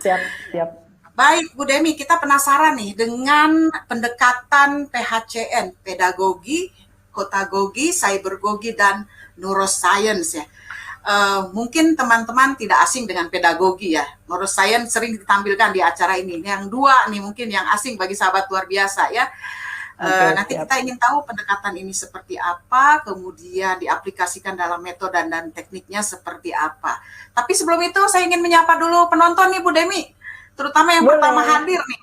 Siap, siap. Baik, Bu Demi, kita penasaran nih dengan pendekatan PHCN, pedagogi, kotagogi, cybergogi, dan neuroscience ya. Mungkin teman-teman tidak asing dengan pedagogi ya. Neuroscience sering ditampilkan di acara ini. Yang dua nih mungkin yang asing bagi sahabat luar biasa ya. Oke, Nanti siap. kita ingin tahu pendekatan ini seperti apa, kemudian diaplikasikan dalam metode dan tekniknya seperti apa. Tapi sebelum itu saya ingin menyapa dulu penonton nih Bu Demi, terutama yang pertama Boleh. hadir nih.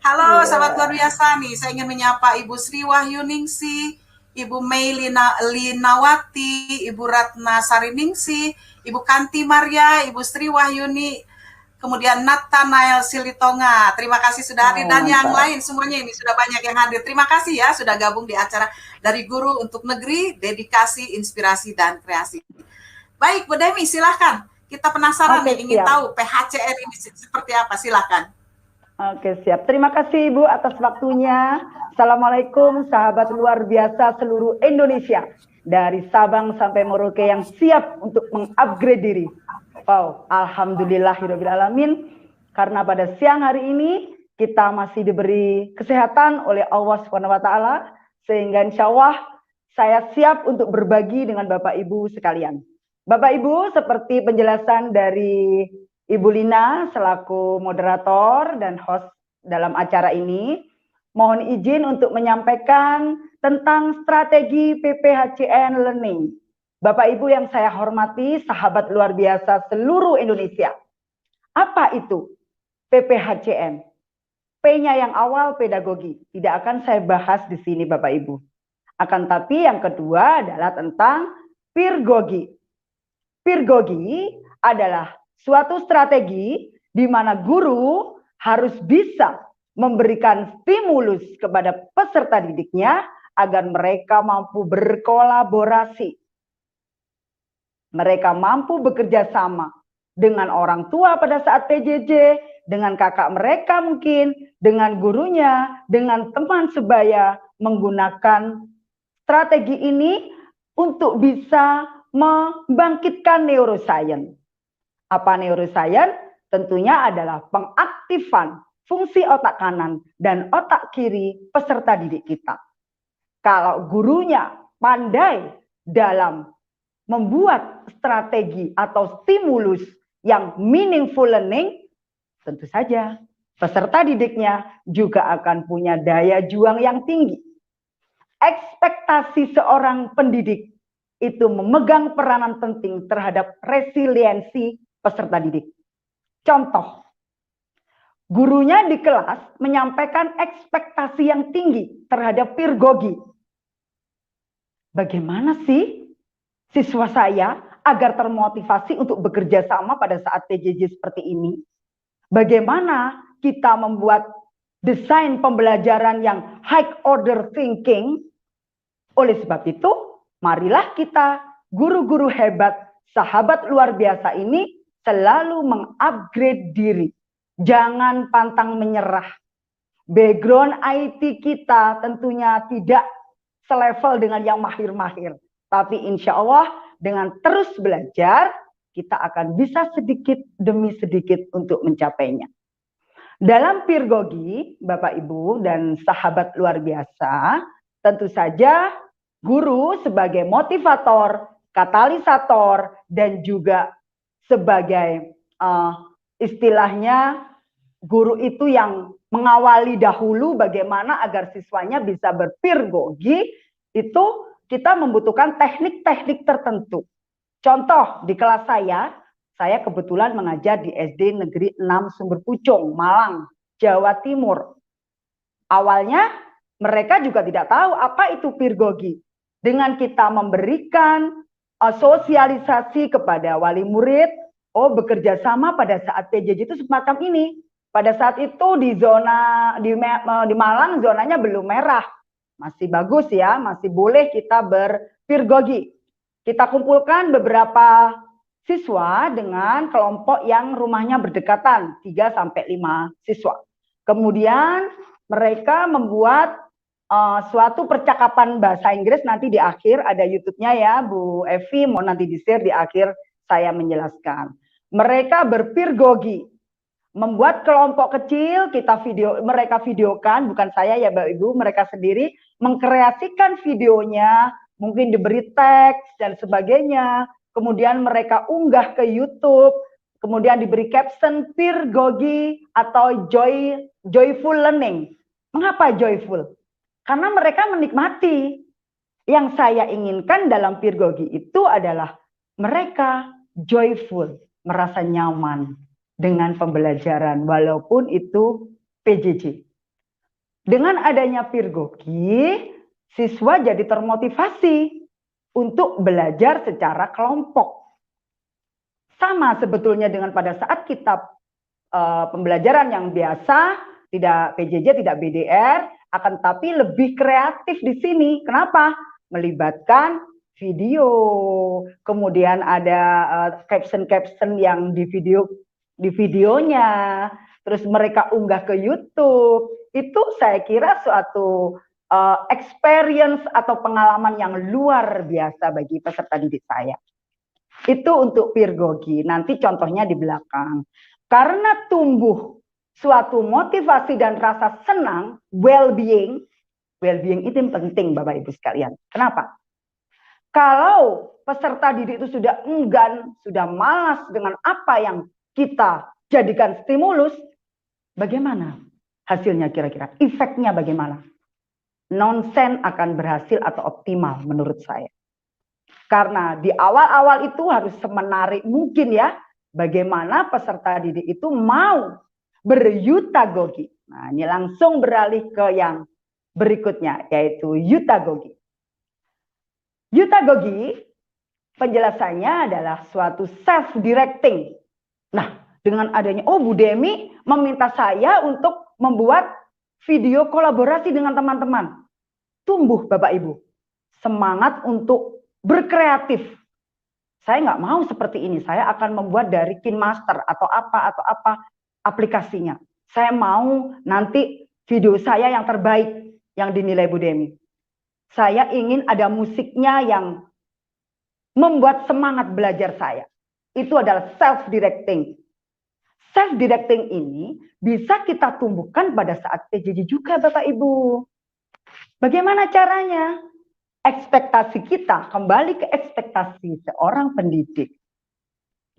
Halo Iya. sahabat luar biasa nih, saya ingin menyapa Ibu Sri Wahyuningsi, Ibu Mei Linawati, Ibu Ratna Sariningsi, Ibu Kanti Maria, Ibu Sri Wahyuni, kemudian Nathanael Silitonga. Terima kasih sudah hadir, Oh, dan yang mantap. lain semuanya ini sudah banyak yang hadir. Terima kasih ya sudah gabung di acara Dari Guru untuk Negeri, Dedikasi, Inspirasi, dan Kreasi. Baik, Bu Demi, silahkan. Kita penasaran Oke, nih, ingin siap. tahu PHCR ini seperti apa, silahkan. Oke, siap. Terima kasih Ibu atas waktunya. Assalamualaikum sahabat luar biasa seluruh Indonesia. Dari Sabang sampai Merauke yang siap untuk mengupgrade diri. Wow, alhamdulillahirrahmanirrahim. Karena pada siang hari ini kita masih diberi kesehatan oleh Allah SWT, sehingga insya Allah saya siap untuk berbagi dengan Bapak Ibu sekalian. Bapak Ibu, seperti penjelasan dari Ibu Lina selaku moderator dan host dalam acara ini, mohon izin untuk menyampaikan tentang strategi PPHCN Learning. Bapak Ibu yang saya hormati, sahabat luar biasa seluruh Indonesia. Apa itu PPHCN? P-nya yang awal pedagogi. Tidak akan saya bahas di sini Bapak Ibu. Akan tapi yang kedua adalah tentang peergogi. Peergogi adalah suatu strategi di mana guru harus bisa memberikan stimulus kepada peserta didiknya agar mereka mampu berkolaborasi. Mereka mampu bekerja sama dengan orang tua pada saat PJJ, dengan kakak mereka mungkin, dengan gurunya, dengan teman sebaya, menggunakan strategi ini untuk bisa membangkitkan neuroscience. Apa neuroscience? Tentunya adalah pengaktifan fungsi otak kanan dan otak kiri peserta didik kita. Kalau gurunya pandai dalam membuat strategi atau stimulus yang meaningful learning, tentu saja peserta didiknya juga akan punya daya juang yang tinggi. Ekspektasi seorang pendidik itu memegang peranan penting terhadap resiliensi peserta didik. Contoh, gurunya di kelas menyampaikan ekspektasi yang tinggi terhadap pedagogi. Bagaimana sih siswa saya agar termotivasi untuk bekerja sama pada saat PJJ seperti ini? Bagaimana kita membuat desain pembelajaran yang high order thinking? Oleh sebab itu, marilah kita, guru-guru hebat, sahabat luar biasa ini, selalu mengupgrade diri. Jangan pantang menyerah. Background IT kita tentunya tidak selevel dengan yang mahir-mahir. Tapi insya Allah dengan terus belajar, kita akan bisa sedikit demi sedikit untuk mencapainya. Dalam pedagogi, Bapak Ibu dan sahabat luar biasa, tentu saja guru sebagai motivator, katalisator, dan juga sebagai istilahnya guru itu yang mengawali dahulu bagaimana agar siswanya bisa berpedagogi, itu kita membutuhkan teknik-teknik tertentu. Contoh, di kelas saya kebetulan mengajar di SD Negeri 6 Sumber Pucung, Malang, Jawa Timur. Awalnya mereka juga tidak tahu apa itu pedagogi. Dengan kita memberikan sosialisasi kepada wali murid, oh bekerja sama pada saat PJJ itu semacam ini. Pada saat itu di Malang zonanya belum merah. Masih bagus ya, masih boleh kita berpedagogi. Kita kumpulkan beberapa siswa dengan kelompok yang rumahnya berdekatan, 3-5 siswa. Kemudian mereka membuat suatu percakapan bahasa Inggris, nanti di akhir ada YouTube-nya ya Bu Evi, mau nanti di-share di akhir saya menjelaskan. Mereka berpedagogi, membuat kelompok kecil, mereka videokan, bukan saya ya Bapak Ibu, mereka sendiri mengkreasikan videonya, mungkin diberi teks dan sebagainya, kemudian mereka unggah ke YouTube, kemudian diberi caption peergogi atau joyful learning. Mengapa joyful? Karena mereka menikmati. Yang saya inginkan dalam peergogi itu adalah mereka joyful, merasa nyaman dengan pembelajaran walaupun itu PJJ. Dengan adanya peergogi, siswa jadi termotivasi untuk belajar secara kelompok. Sama sebetulnya dengan pada saat kita pembelajaran yang biasa, tidak PJJ, tidak BDR, akan tapi lebih kreatif di sini. Kenapa? Melibatkan video, kemudian ada caption-caption yang di videonya, terus mereka unggah ke YouTube. Itu saya kira suatu experience atau pengalaman yang luar biasa bagi peserta didik saya. Itu untuk peergogi. Nanti contohnya di belakang. Karena tumbuh suatu motivasi dan rasa senang, well-being itu yang penting Bapak Ibu sekalian. Kenapa? Kalau peserta didik itu sudah enggan, sudah malas dengan apa yang kita jadikan stimulus, bagaimana hasilnya kira-kira? Efeknya bagaimana? Nonsen akan berhasil atau optimal menurut saya. Karena di awal-awal itu harus semenarik mungkin ya, bagaimana peserta didik itu mau beryutagogi. Nah, ini langsung beralih ke yang berikutnya, yaitu yutagogi. Yutagogi, penjelasannya adalah suatu self-directing. Nah, dengan adanya, Bu Demi meminta saya untuk membuat video kolaborasi dengan teman-teman. Tumbuh Bapak Ibu, semangat untuk berkreatif. Saya nggak mau seperti ini, saya akan membuat dari KineMaster atau apa aplikasinya. Saya mau nanti video saya yang terbaik yang dinilai Bu Demi. Saya ingin ada musiknya yang membuat semangat belajar saya. Itu adalah self-directing. Self-directing ini bisa kita tumbuhkan pada saat PJJ juga Bapak Ibu. Bagaimana caranya? Ekspektasi kita, kembali ke ekspektasi seorang pendidik.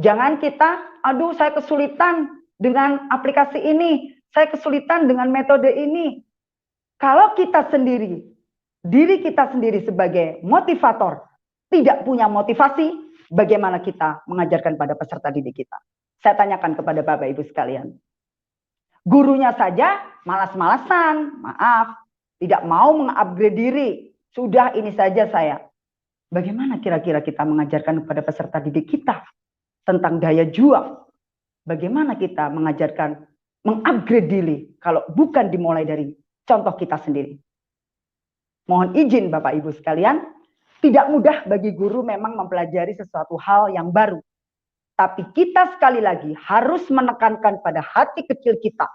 Jangan kita, aduh saya kesulitan dengan aplikasi ini, saya kesulitan dengan metode ini. Kalau kita sendiri, diri kita sendiri sebagai motivator, tidak punya motivasi, bagaimana kita mengajarkan pada peserta didik kita? Saya tanyakan kepada Bapak Ibu sekalian. Gurunya saja malas-malasan, maaf, tidak mau mengupgrade diri. Sudah ini saja saya. Bagaimana kira-kira kita mengajarkan kepada peserta didik kita tentang daya juang? Bagaimana kita mengajarkan mengupgrade diri kalau bukan dimulai dari contoh kita sendiri? Mohon izin Bapak Ibu sekalian, tidak mudah bagi guru memang mempelajari sesuatu hal yang baru. Tapi kita sekali lagi harus menekankan pada hati kecil kita.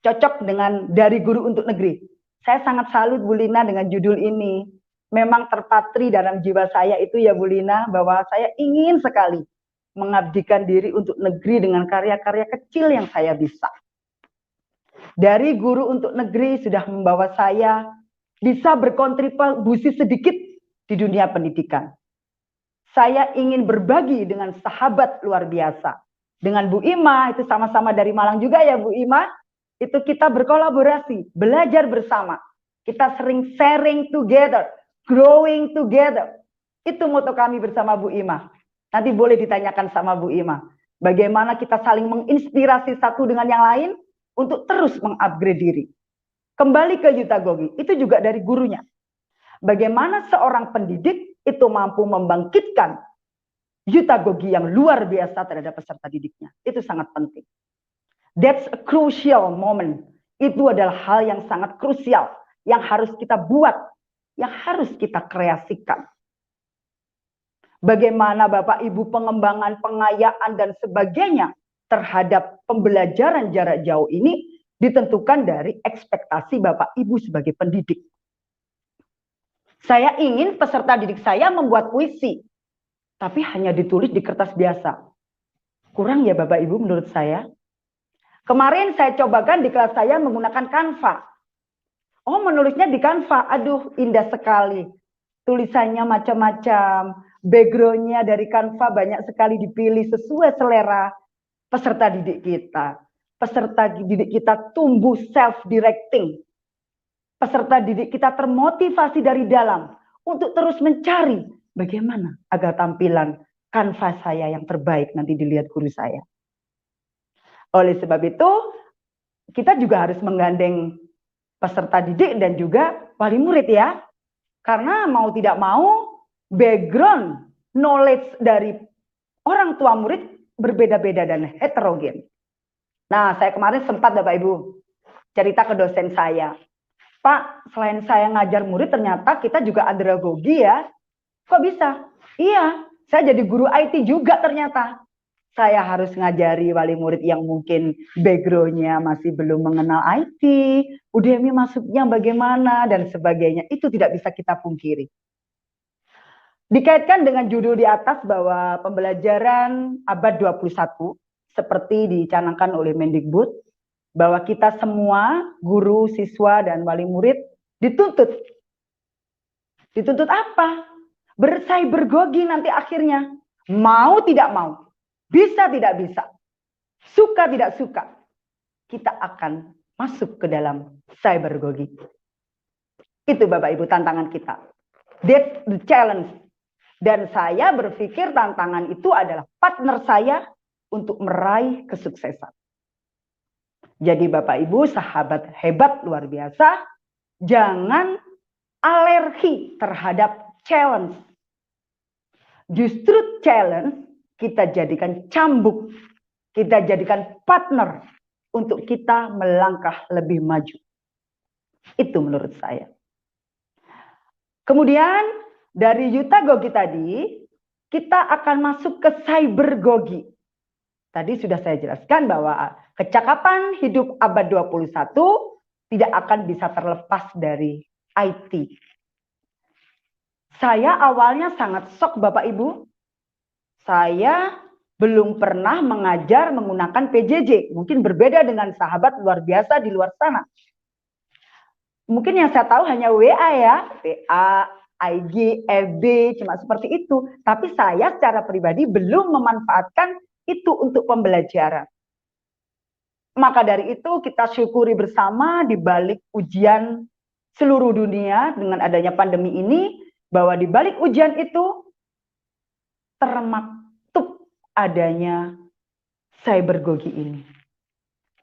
Cocok dengan dari guru untuk negeri. Saya sangat salut Bu Lina dengan judul ini. Memang terpatri dalam jiwa saya itu ya Bu Lina, bahwa saya ingin sekali mengabdikan diri untuk negeri dengan karya-karya kecil yang saya bisa. Dari guru untuk negeri sudah membawa saya bisa berkontribusi sedikit di dunia pendidikan. Saya ingin berbagi dengan sahabat luar biasa. Dengan Bu Ima, itu sama-sama dari Malang juga ya Bu Ima. Itu kita berkolaborasi, belajar bersama. Kita sering sharing together, growing together. Itu moto kami bersama Bu Ima. Nanti boleh ditanyakan sama Bu Ima. Bagaimana kita saling menginspirasi satu dengan yang lain untuk terus mengupgrade diri. Kembali ke yutagogi, itu juga dari gurunya. Bagaimana seorang pendidik itu mampu membangkitkan yutagogi yang luar biasa terhadap peserta didiknya. Itu sangat penting. That's a crucial moment. Itu adalah hal yang sangat krusial, yang harus kita buat, yang harus kita kreasikan. Bagaimana Bapak Ibu pengembangan, pengayaan, dan sebagainya terhadap pembelajaran jarak jauh ini ditentukan dari ekspektasi Bapak Ibu sebagai pendidik. Saya ingin peserta didik saya membuat puisi, tapi hanya ditulis di kertas biasa. Kurang ya Bapak Ibu menurut saya. Kemarin saya cobakan di kelas saya menggunakan Canva. Oh, menulisnya di Canva. Aduh, indah sekali. Tulisannya macam-macam. Backgroundnya dari Canva banyak sekali dipilih sesuai selera peserta didik kita. Peserta didik kita tumbuh self-directing. Peserta didik kita termotivasi dari dalam untuk terus mencari bagaimana agar tampilan Canva saya yang terbaik nanti dilihat guru saya. Oleh sebab itu, kita juga harus menggandeng peserta didik dan juga wali murid ya. Karena mau tidak mau, background knowledge dari orang tua murid berbeda-beda dan heterogen. Nah, saya kemarin sempat Bapak Ibu cerita ke dosen saya. Pak, selain saya ngajar murid, ternyata kita juga andragogi ya. Kok bisa? Iya, saya jadi guru IT juga ternyata. Saya harus ngajari wali murid yang mungkin background-nya masih belum mengenal IT, Udemy masuknya bagaimana, dan sebagainya. Itu tidak bisa kita pungkiri. Dikaitkan dengan judul di atas bahwa pembelajaran abad 21, seperti dicanangkan oleh Mendikbud, bahwa kita semua, guru, siswa, dan wali murid, dituntut. Dituntut apa? Bercybergogi nanti akhirnya. Mau tidak mau. Bisa tidak bisa. Suka tidak suka. Kita akan masuk ke dalam cybergogi. Itu Bapak Ibu tantangan kita. That's the challenge. Dan saya berpikir tantangan itu adalah partner saya untuk meraih kesuksesan. Jadi Bapak Ibu, sahabat hebat luar biasa, jangan alergi terhadap challenge. Justru challenge kita jadikan cambuk, kita jadikan partner untuk kita melangkah lebih maju. Itu menurut saya. Kemudian dari Yutagogi tadi, kita akan masuk ke cybergogi. Tadi sudah saya jelaskan bahwa kecakapan hidup abad 21 tidak akan bisa terlepas dari IT. Saya awalnya sangat shock Bapak Ibu. Saya belum pernah mengajar menggunakan PJJ. Mungkin berbeda dengan sahabat luar biasa di luar sana. Mungkin yang saya tahu hanya WA ya. WA, IG, FB, cuma seperti itu. Tapi saya secara pribadi belum memanfaatkan itu untuk pembelajaran. Maka dari itu kita syukuri bersama di balik ujian seluruh dunia dengan adanya pandemi ini, bahwa di balik ujian itu termaktub adanya cybergogi ini.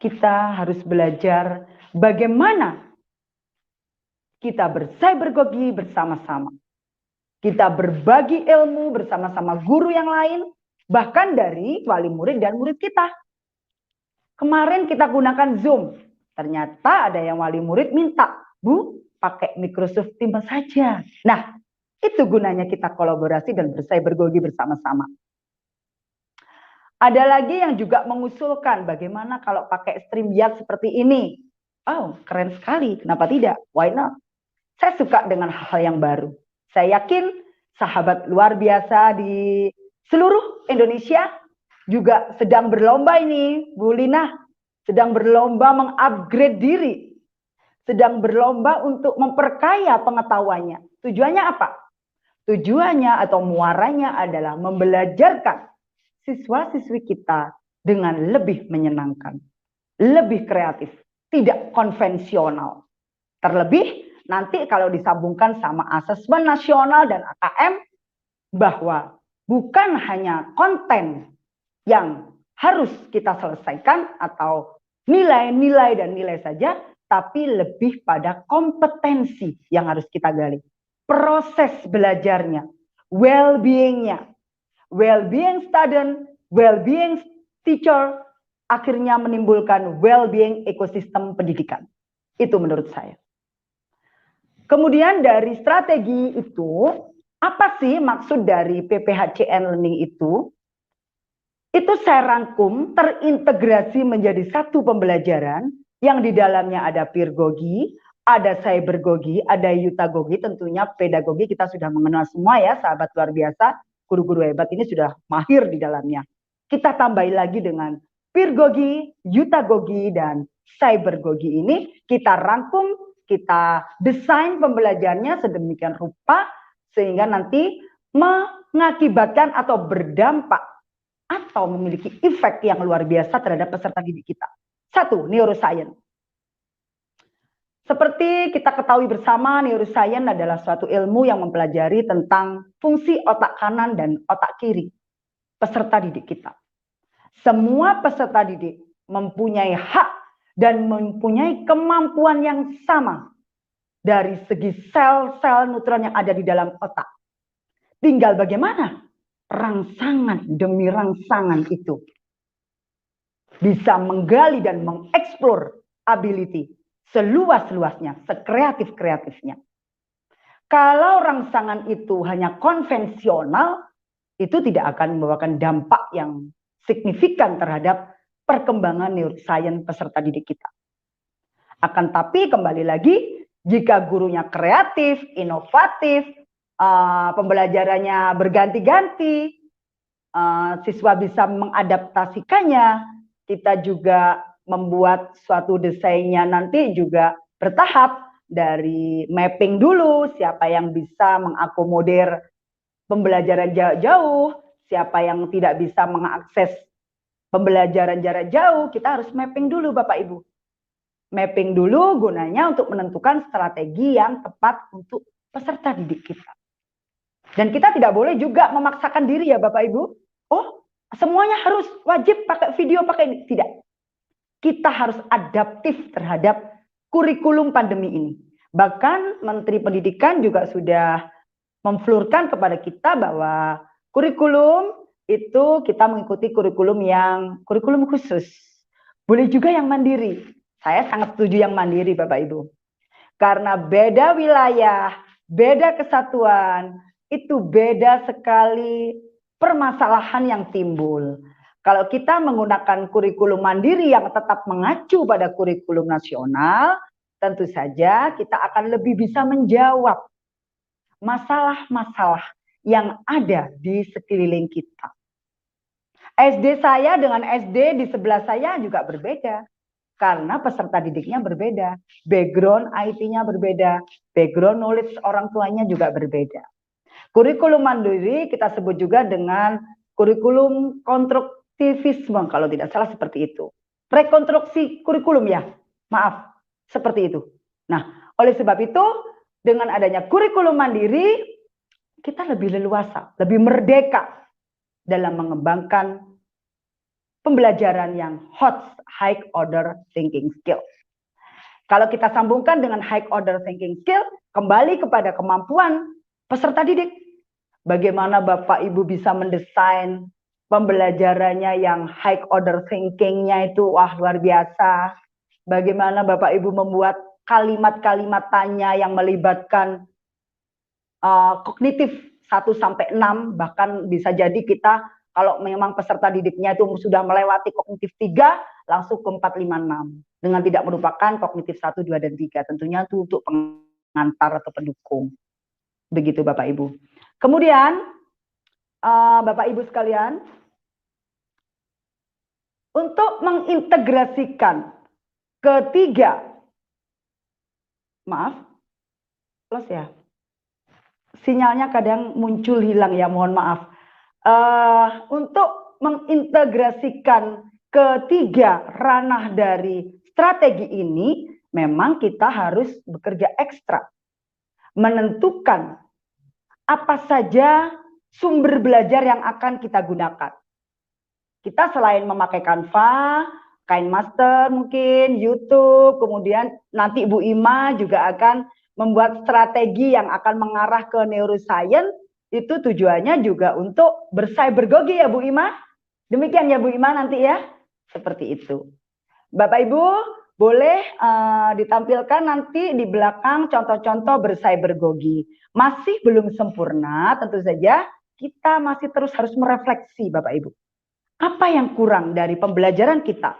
Kita harus belajar bagaimana kita bercybergogi bersama-sama. Kita berbagi ilmu bersama-sama guru yang lain, bahkan dari wali murid dan murid kita. Kemarin kita gunakan Zoom. Ternyata ada yang wali murid minta, Bu, pakai Microsoft Teams saja. Nah, itu gunanya kita kolaborasi dan bercybergogi bersama-sama. Ada lagi yang juga mengusulkan bagaimana kalau pakai StreamYard seperti ini. Oh, keren sekali. Kenapa tidak? Why not? Saya suka dengan hal yang baru. Saya yakin sahabat luar biasa di seluruh Indonesia juga sedang berlomba ini, Bu Lina. Sedang berlomba mengupgrade diri. Sedang berlomba untuk memperkaya pengetahuannya. Tujuannya apa? Tujuannya atau muaranya adalah membelajarkan siswa-siswi kita dengan lebih menyenangkan, lebih kreatif, tidak konvensional. Terlebih nanti kalau disambungkan sama asesmen nasional dan AKM, bahwa bukan hanya konten yang harus kita selesaikan atau nilai-nilai dan nilai saja, tapi lebih pada kompetensi yang harus kita gali. Proses belajarnya, well-being-nya, well-being student, well-being teacher, akhirnya menimbulkan well-being ekosistem pendidikan. Itu menurut saya. Kemudian dari strategi itu, apa sih maksud dari PPHCN Learning itu? Itu saya rangkum terintegrasi menjadi satu pembelajaran yang di dalamnya ada peergogi, ada cybergogi, ada yutagogi, tentunya pedagogi kita sudah mengenal semua ya, sahabat luar biasa, guru-guru hebat ini sudah mahir di dalamnya. Kita tambahin lagi dengan peergogi, yutagogi, dan cybergogi ini kita rangkum, kita desain pembelajarannya sedemikian rupa sehingga nanti mengakibatkan atau berdampak atau memiliki efek yang luar biasa terhadap peserta didik kita. Satu, neuroscience. Seperti kita ketahui bersama, neuroscience adalah suatu ilmu yang mempelajari tentang fungsi otak kanan dan otak kiri peserta didik kita. Semua peserta didik mempunyai hak dan mempunyai kemampuan yang sama dari segi sel-sel neutron yang ada di dalam otak. Tinggal bagaimana rangsangan demi rangsangan itu bisa menggali dan mengeksplor ability seluas-luasnya, sekreatif-kreatifnya. Kalau rangsangan itu hanya konvensional, itu tidak akan membawakan dampak yang signifikan terhadap perkembangan neuroscience peserta didik kita. Akan tapi kembali lagi, jika gurunya kreatif, inovatif, pembelajarannya berganti-ganti, siswa bisa mengadaptasikannya, kita juga membuat suatu desainnya nanti juga bertahap dari mapping dulu, siapa yang bisa mengakomodir pembelajaran jarak jauh, siapa yang tidak bisa mengakses pembelajaran jarak jauh, kita harus mapping dulu Bapak Ibu. Mapping dulu gunanya untuk menentukan strategi yang tepat untuk peserta didik kita. Dan kita tidak boleh juga memaksakan diri ya Bapak Ibu. Oh, semuanya harus wajib pakai video, pakai ini. Tidak. Kita harus adaptif terhadap kurikulum pandemi ini. Bahkan Menteri Pendidikan juga sudah memflurkan kepada kita bahwa kurikulum itu kita mengikuti kurikulum khusus. Boleh juga yang mandiri. Saya sangat setuju yang mandiri Bapak Ibu. Karena beda wilayah, beda kesatuan, itu beda sekali permasalahan yang timbul. Kalau kita menggunakan kurikulum mandiri yang tetap mengacu pada kurikulum nasional, tentu saja kita akan lebih bisa menjawab masalah-masalah yang ada di sekeliling kita. SD saya dengan SD di sebelah saya juga berbeda. Karena peserta didiknya berbeda. Background IT-nya berbeda. Background knowledge orang tuanya juga berbeda. Kurikulum mandiri kita sebut juga dengan kurikulum konstruktivisme, kalau tidak salah seperti itu. Rekonstruksi kurikulum ya, maaf, seperti itu. Nah, oleh sebab itu, dengan adanya kurikulum mandiri, kita lebih leluasa, lebih merdeka dalam mengembangkan pembelajaran yang high order thinking skill. Kalau kita sambungkan dengan high order thinking skill, kembali kepada kemampuan peserta didik. Bagaimana Bapak Ibu bisa mendesain pembelajarannya yang high order thinking-nya itu wah luar biasa. Bagaimana Bapak Ibu membuat kalimat-kalimat tanya yang melibatkan kognitif 1 sampai 6, bahkan bisa jadi kita kalau memang peserta didiknya itu sudah melewati kognitif 3, langsung ke 4, 5, 6. Dengan tidak merupakan kognitif 1, 2, dan 3. Tentunya itu untuk pengantar atau pendukung. Begitu Bapak Ibu. Kemudian, Bapak Ibu sekalian, untuk mengintegrasikan ketiga, maaf, plus ya, sinyalnya kadang muncul hilang ya, mohon maaf. Untuk mengintegrasikan ketiga ranah dari strategi ini, memang kita harus bekerja ekstra. Menentukan apa saja sumber belajar yang akan kita gunakan. Kita selain memakai Canva, KineMaster mungkin, YouTube, kemudian nanti Bu Ima juga akan membuat strategi yang akan mengarah ke neuroscience. Itu tujuannya juga untuk bercybergogi ya Bu Ima. Demikian ya Bu Ima nanti ya. Seperti itu. Bapak Ibu boleh ditampilkan nanti di belakang contoh-contoh bercybergogi. Masih belum sempurna, tentu saja kita masih terus harus merefleksi Bapak Ibu. Apa yang kurang dari pembelajaran kita?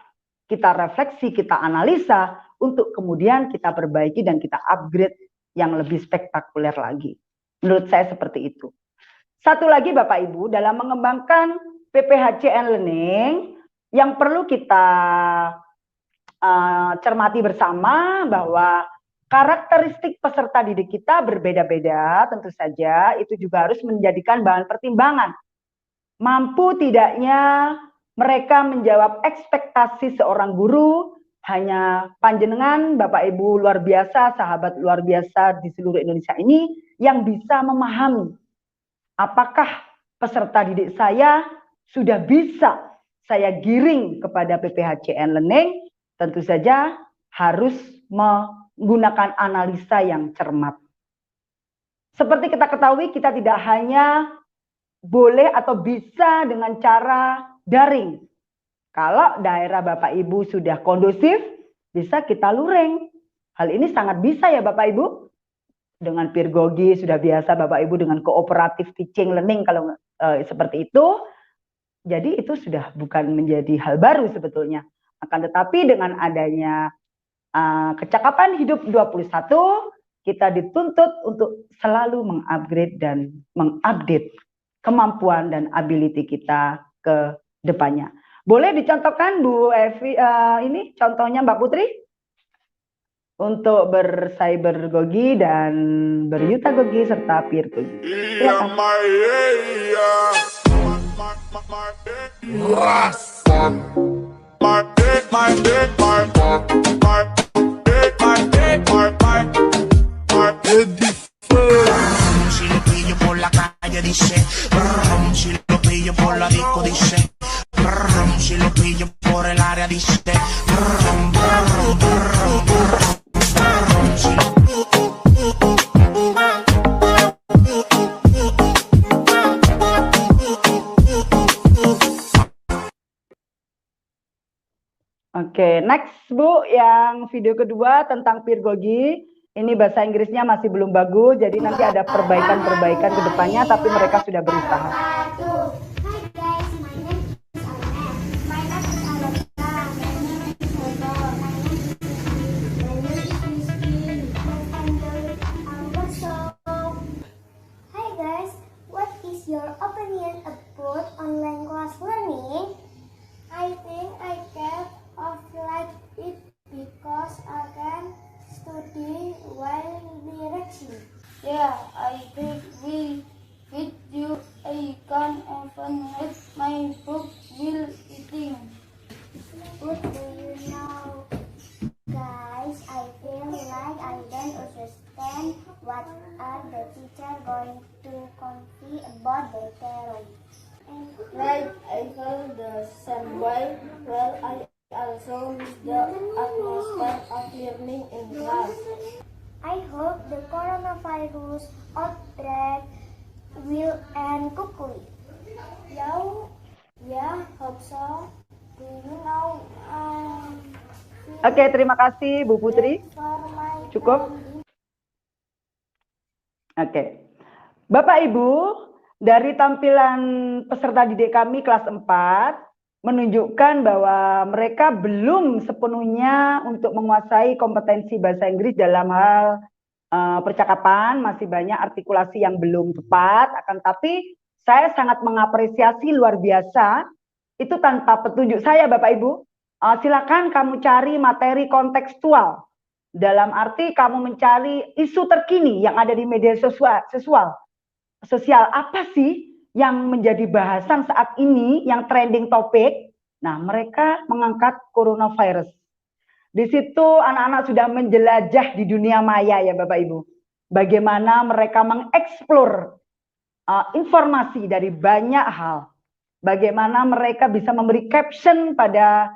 Kita refleksi, kita analisa untuk kemudian kita perbaiki dan kita upgrade yang lebih spektakuler lagi. Menurut saya seperti itu. Satu lagi Bapak Ibu, dalam mengembangkan PPHCN Learning, yang perlu kita cermati bersama bahwa karakteristik peserta didik kita berbeda-beda, tentu saja itu juga harus menjadikan bahan pertimbangan. Mampu tidaknya mereka menjawab ekspektasi seorang guru, hanya panjenengan, Bapak Ibu luar biasa, sahabat luar biasa di seluruh Indonesia ini yang bisa memahami apakah peserta didik saya sudah bisa saya giring kepada PPHCN Learning. Tentu saja harus menggunakan analisa yang cermat. Seperti kita ketahui, kita tidak hanya boleh atau bisa dengan cara daring. Kalau daerah Bapak Ibu sudah kondusif, bisa kita luring. Hal ini sangat bisa ya Bapak Ibu. Dengan pedagogi sudah biasa Bapak Ibu dengan cooperative teaching learning kalau seperti itu. Jadi itu sudah bukan menjadi hal baru sebetulnya. Akan tetapi dengan adanya kecakapan hidup 21, kita dituntut untuk selalu mengupgrade dan mengupdate kemampuan dan ability kita ke depannya. Boleh dicontohkan Bu Evi, ini contohnya Mbak Putri untuk bercybergogi dan beryutagogi serta peergogi. Silakan. Si lo pillo por la calle dice, si lo pillo por la disco dice, si lo pillo por el área dice, Oke, next Bu, yang video kedua tentang pedagogi. Ini bahasa Inggrisnya masih belum bagus, jadi nanti ada perbaikan-perbaikan ke depannya, tapi mereka sudah berusaha. Hi guys, what is your opinion about online class learning? I think I can like it because I can study while relaxing. Yeah, I think with you I can often read my book while eating. What do you know? Guys, I feel like I don't understand what are the teacher going to convey about the theory. Right, I feel the same way. Well, I also miss the atmosphere of learning in class. I hope the coronavirus outbreak will end quickly. Yeah, hope so. Do you know? Oke, terima kasih Bu Putri. Cukup? Oke. Bapak Ibu, dari tampilan peserta didik kami kelas 4 menunjukkan bahwa mereka belum sepenuhnya untuk menguasai kompetensi bahasa Inggris dalam hal percakapan, masih banyak artikulasi yang belum tepat, akan tapi saya sangat mengapresiasi luar biasa, itu tanpa petunjuk saya Bapak Ibu, silakan kamu cari materi kontekstual, dalam arti kamu mencari isu terkini yang ada di media sosial, apa sih yang menjadi bahasan saat ini, yang trending topik. Nah, mereka mengangkat coronavirus. Di situ anak-anak sudah menjelajah di dunia maya ya Bapak Ibu. Bagaimana mereka mengeksplor informasi dari banyak hal. Bagaimana mereka bisa memberi caption pada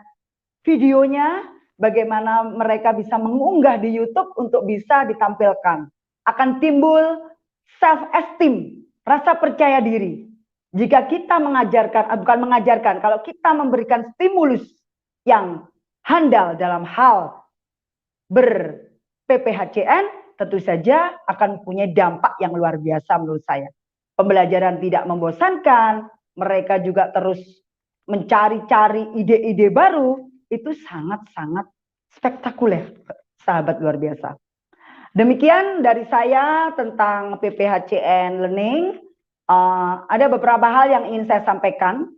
videonya. Bagaimana mereka bisa mengunggah di YouTube untuk bisa ditampilkan. Akan timbul self-esteem, rasa percaya diri. Jika kita mengajarkan, bukan mengajarkan, kalau kita memberikan stimulus yang handal dalam hal ber-PPHCN, tentu saja akan punya dampak yang luar biasa menurut saya. Pembelajaran tidak membosankan, mereka juga terus mencari-cari ide-ide baru, itu sangat-sangat spektakuler, sahabat luar biasa. Demikian dari saya tentang PPHCN Learning. Ada beberapa hal yang ingin saya sampaikan.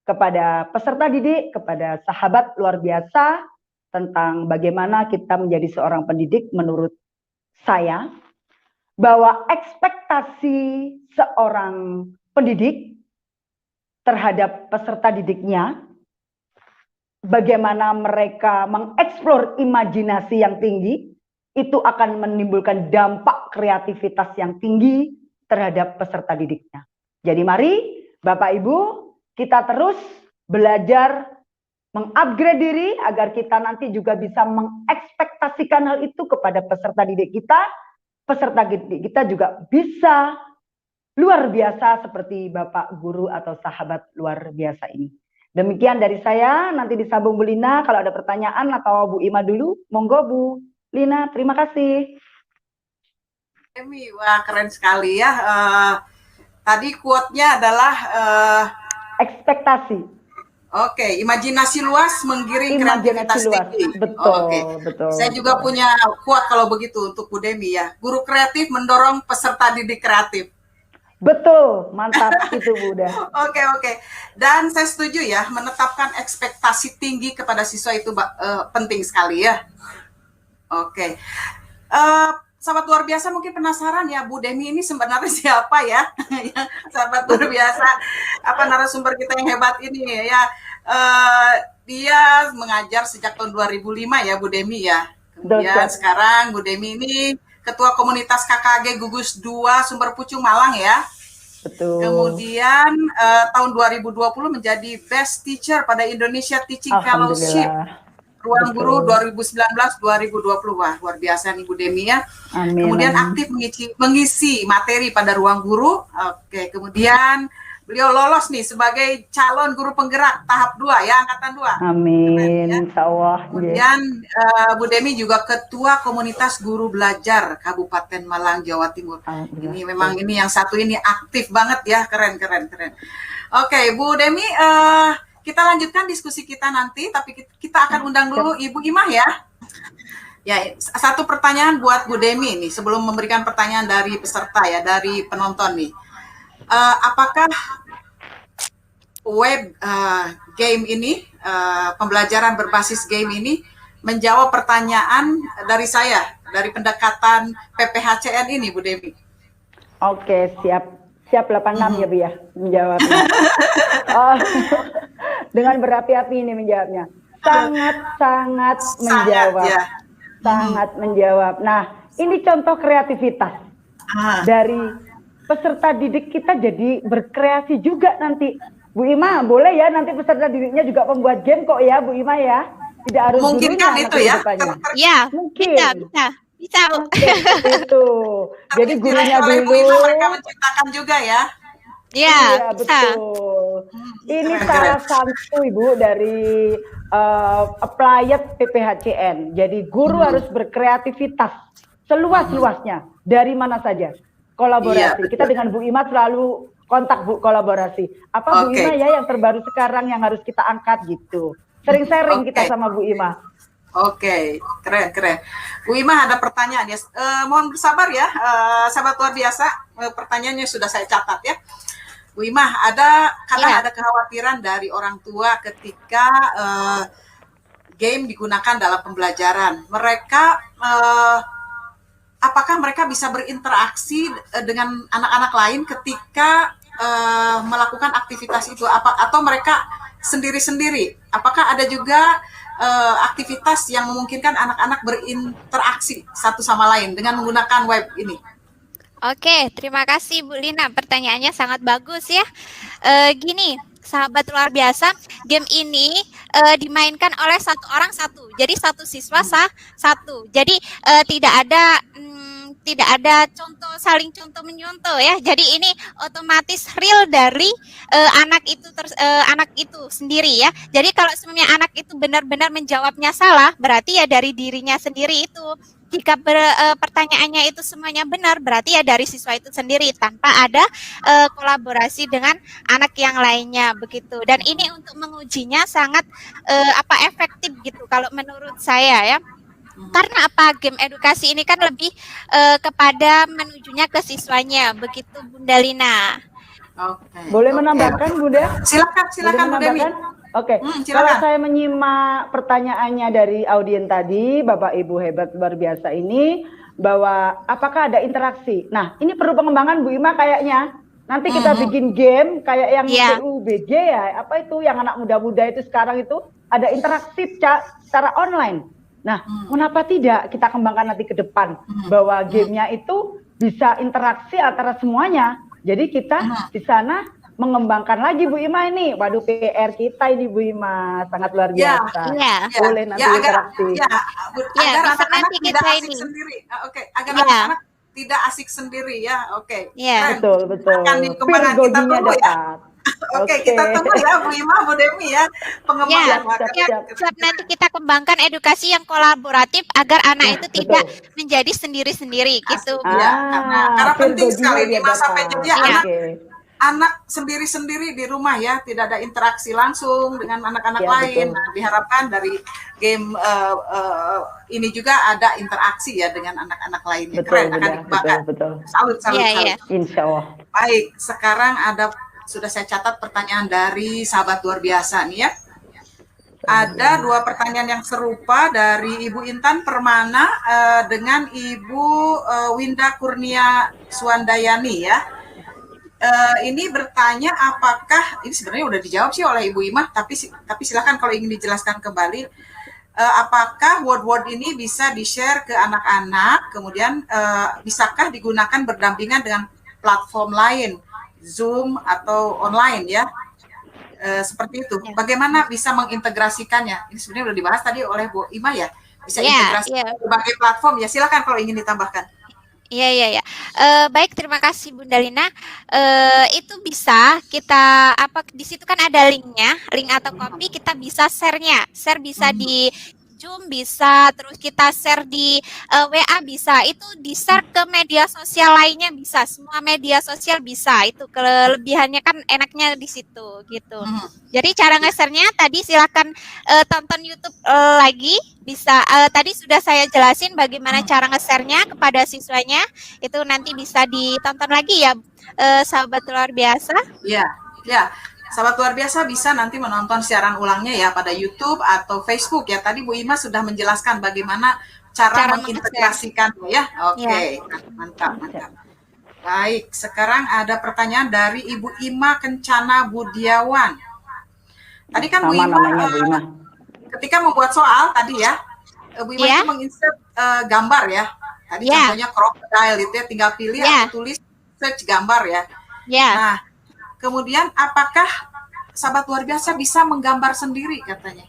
kepada peserta didik, kepada sahabat luar biasa tentang bagaimana kita menjadi seorang pendidik menurut saya, bahwa ekspektasi seorang pendidik terhadap peserta didiknya, bagaimana mereka mengeksplor imajinasi yang tinggi, itu akan menimbulkan dampak kreativitas yang tinggi terhadap peserta didiknya. Jadi mari Bapak Ibu, kita terus belajar mengupgrade diri agar kita nanti juga bisa mengekspektasikan hal itu kepada peserta didik kita. Peserta didik kita juga bisa luar biasa seperti Bapak Guru atau sahabat luar biasa ini. Demikian dari saya, nanti disambung Bu Lina kalau ada pertanyaan, atau Bu Ima dulu. Monggo Bu Lina, terima kasih. Wah, keren sekali ya. Tadi quote-nya adalah ekspektasi. Oke, imajinasi luas menggiring kreativitas tinggi. Betul, betul. Saya juga punya quote kalau begitu untuk Bu Demi ya. Guru kreatif mendorong peserta didik kreatif. Betul, mantap itu Bu Uda. Oke. Dan saya setuju ya, menetapkan ekspektasi tinggi kepada siswa itu penting sekali ya. Oke. Sahabat luar biasa mungkin penasaran ya, Bu Demi ini sebenarnya siapa ya? Sahabat luar biasa, apa narasumber kita yang hebat ini ya. Dia mengajar sejak tahun 2005 ya Bu Demi ya. Kemudian sekarang Bu Demi ini Ketua Komunitas KKG Gugus 2 Sumber Pucung Malang ya. Betul. Kemudian tahun 2020 menjadi Best Teacher pada Indonesia Teaching Fellowship. Ruang Guru 2019-2020. Wah, luar biasa nih Bu Demi ya. Amin. Kemudian aktif mengisi materi pada Ruang Guru. Oke, kemudian beliau lolos nih sebagai calon guru penggerak tahap 2 ya, angkatan 2. Amin, ya. Insya Allah. Kemudian Bu Demi juga Ketua Komunitas Guru Belajar Kabupaten Malang, Jawa Timur. Ini memang ini yang satu ini aktif banget ya, keren. Oke, Bu Demi, kita lanjutkan diskusi kita nanti, tapi kita akan undang dulu Ibu Imah ya. Ya, satu pertanyaan buat Bu Demi nih, sebelum memberikan pertanyaan dari peserta ya, dari penonton nih. Apakah web game ini, pembelajaran berbasis game ini menjawab pertanyaan dari saya, dari pendekatan PPHCN ini, Bu Demi? Oke, siap 86 ya Bu ya, menjawabnya. Dengan berapi-api ini menjawabnya. Sangat menjawab. Ya. Sangat menjawab. Nah, ini contoh kreativitas. Dari peserta didik kita jadi berkreasi juga nanti. Bu Ima, boleh ya nanti peserta didiknya juga pembuat game kok ya Bu Ima ya? Tidak harus mungkin kan itu ya? Ya, mungkin. Bisa. Itu. Jadi gurunya dulu. Mereka menciptakan juga ya? Iya, betul. Ini salah satu Ibu dari applied PPHCN. Jadi guru harus berkreativitas seluas-luasnya dari mana saja. Kolaborasi. Kita dengan Bu Ima selalu kontak Bu, kolaborasi. Apa Bu Ima ya yang terbaru sekarang yang harus kita angkat gitu. Sering sharing kita sama Bu Ima. Oke, keren. Bu Ima ada pertanyaan ya. Mohon bersabar ya, sahabat luar biasa. Pertanyaannya sudah saya catat ya. Bu Ima, ada kekhawatiran dari orang tua ketika game digunakan dalam pembelajaran. Mereka apakah mereka bisa berinteraksi dengan anak-anak lain ketika melakukan aktivitas itu? Atau mereka sendiri-sendiri? Apakah ada juga aktivitas yang memungkinkan anak-anak berinteraksi satu sama lain dengan menggunakan web ini? Oke, terima kasih Bu Lina. Pertanyaannya sangat bagus ya. Gini, sahabat luar biasa, game ini dimainkan oleh satu orang satu. Jadi satu siswa satu. Jadi tidak ada saling contoh menyontoh ya. Jadi ini otomatis real dari anak itu sendiri ya. Jadi kalau sebenarnya anak itu benar-benar menjawabnya salah, berarti ya dari dirinya sendiri itu. Jika pertanyaannya itu semuanya benar, berarti ya dari siswa itu sendiri tanpa ada kolaborasi dengan anak yang lainnya begitu. Dan ini untuk mengujinya sangat efektif gitu kalau menurut saya ya. Karena apa, game edukasi ini kan lebih kepada menujunya ke siswanya begitu Bunda Lina. Oke. Boleh oke. menambahkan, Bunda? Silakan, Boleh silakan Bu Demi. menambahkan? Oke, Silakan. kalau saya menyimak pertanyaannya dari audien tadi, Bapak Ibu hebat luar biasa ini, bahwa apakah ada interaksi? Nah, ini perlu pengembangan Bu Ima kayaknya. Nanti kita bikin game kayak yang Iya. PUBG ya, apa itu yang anak muda-muda itu sekarang itu ada interaksi secara online. Nah, kenapa tidak kita kembangkan nanti ke depan bahwa gamenya itu bisa interaksi antara semuanya. Jadi kita di sana mengembangkan lagi Bu Ima ini. Waduh, PR kita ini Bu Ima sangat luar Ya, biasa. Iya. Boleh nanti agar interaksi. Ya, agar bisa anak-anak nanti tidak kita asik ini. sendiri. Oke, agar Iya. anak-anak tidak asik sendiri ya. Oke. Iya. Keren. Betul, betul. Akan dikembangkan, kita Pedagoginya tunggu ya. dapat. Oke, kita tunggu ya Bu Ima, Bu Demi ya. Pengembangan Ya, akan siap nanti kita kembangkan edukasi yang kolaboratif agar anak itu tidak betul. menjadi sendiri-sendiri gitu. Iya, karena penting pedagoginya sekali di dia masa dapat. PJJ Iya. anak Oke. anak sendiri-sendiri di rumah ya, tidak ada interaksi langsung dengan anak-anak Ya, lain. betul. Nah, diharapkan dari game ini juga ada interaksi ya dengan anak-anak lainnya. Betul, Keren, akan Bunda. dikembangkan. Betul. Salut, salut, Iya, salut. iya. Insya Allah. Baik, sekarang sudah saya catat pertanyaan dari sahabat luar biasa nih ya. Ada 2 pertanyaan yang serupa dari Ibu Intan Permana dengan Ibu Winda Kurnia Suandayani ya. Ini bertanya apakah ini sebenarnya udah dijawab sih oleh Ibu Imah, tapi silakan kalau ingin dijelaskan kembali, apakah word-word ini bisa di-share ke anak-anak, kemudian bisakah digunakan berdampingan dengan platform lain, Zoom atau online ya, seperti itu. Bagaimana bisa mengintegrasikannya? Ini sebenarnya udah dibahas tadi oleh Bu Imah ya, bisa integrasi berbagai platform ya. Silakan kalau ingin ditambahkan. Iya. Baik, terima kasih Bunda Lina. Itu bisa kita di situ kan ada linknya, link atau copy, kita bisa share-nya. Share bisa di Zoom, bisa terus kita share di WA, bisa itu di share ke media sosial lainnya, bisa semua media sosial bisa. Itu kelebihannya kan enaknya di situ gitu. Jadi cara nge-share-nya tadi silakan tonton YouTube lagi, bisa tadi sudah saya jelasin bagaimana cara nge-share-nya kepada siswanya, itu nanti bisa ditonton lagi ya sahabat luar biasa. Ya. Sahabat luar biasa bisa nanti menonton siaran ulangnya ya pada YouTube atau Facebook ya. Tadi Bu Ima sudah menjelaskan bagaimana cara mengintegrasikannya ya. Oke, mantap. Baik, sekarang ada pertanyaan dari Ibu Ima Kencana Budiawan. Tadi kan Bu Ima, ketika membuat soal tadi ya, Bu Ima itu menginsert gambar ya. Tadi contohnya crocodile itu ya, tinggal pilih atau tulis search gambar ya. Nah, kemudian apakah sahabat luar biasa bisa menggambar sendiri katanya?